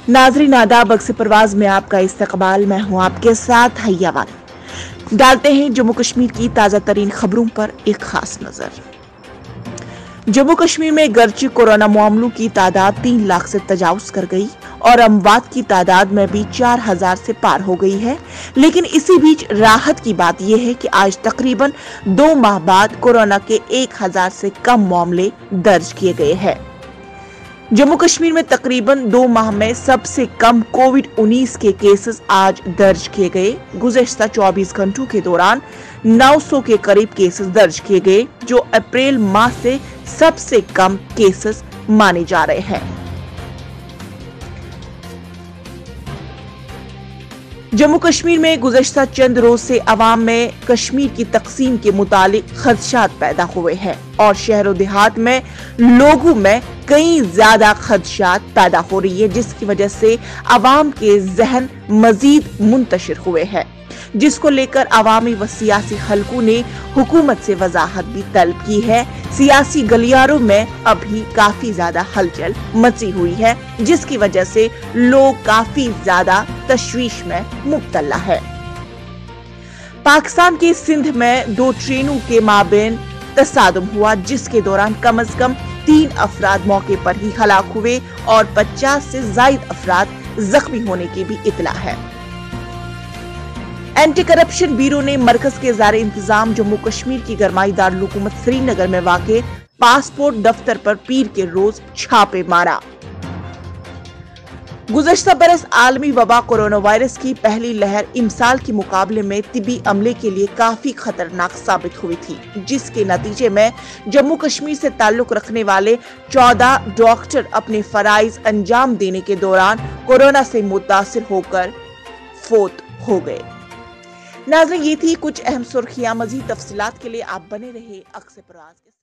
नाजरीन आदाब, अक्स परवाज में आपका इस्तकबाल। मैं हूं आपके साथ हैया वाली। डालते हैं जम्मू कश्मीर की ताज़ा तरीन खबरों पर एक खास नजर। जम्मू कश्मीर में गर्ची कोरोना मामलों की तादाद 3 लाख से तजावुज कर गई और अमवात की तादाद में भी 4000 से पार हो गई है। लेकिन इसी बीच राहत की बात यह है कि आज तकरीबन 2 माह बाद कोरोना के 1000 से कम मामले दर्ज किए गए हैं। जम्मू कश्मीर में तकरीबन 2 माह में सबसे कम कोविड-19 के केसेस आज दर्ज किए गए। गुज़श्ता 24 घंटों के दौरान 900 के करीब केसेस दर्ज किए गए, जो अप्रैल माह से सबसे कम केसेस माने जा रहे हैं। जम्मू कश्मीर में गुज़श्ता चंद रोज से अवाम में कश्मीर की तकसीम के मुतालिक खदशात पैदा हुए हैं और शहरों देहात में लोगों में कई ज्यादा खदशात पैदा हो रही है, जिसकी वजह से अवाम के जहन मजीद मुंतशिर हुए हैं, जिसको लेकर अवामी व सियासी हलकों ने हुकूमत से वजाहत भी तलब की है। सियासी गलियारों में अभी काफी ज्यादा हलचल मची हुई है, जिसकी वजह से लोग काफी ज्यादा तशवीश में मुब्तला है। पाकिस्तान के सिंध में 2 ट्रेनों के माबेन तसादुम हुआ, जिसके दौरान कम अज कम 3 अफराद मौके पर ही हलाक हुए और 50 से जायद अफराद जख्मी होने की भी इतला है। एंटी करप्शन ब्यूरो ने मरकज के ज़ारे इंतजाम जम्मू कश्मीर की गरमाई दारुल हुकूमत श्रीनगर में वाक़े पासपोर्ट दफ्तर पर पीर के रोज छापे मारा। गुज़श्ता बरस आलमी वबा कोरोना वायरस की पहली लहर इमसाल के मुकाबले में तिबी अमले के लिए काफी खतरनाक साबित हुई थी, जिसके नतीजे में जम्मू कश्मीर से ताल्लुक रखने वाले 14 डॉक्टर अपने फराइज अंजाम देने के दौरान कोरोना से मुतासिर होकर फौत हो गए। नाज़रीन, ये थी कुछ अहम सुर्खियां। मज़ीद तफसीलात के लिए आप बने रहे अक्स परवाज के साथ।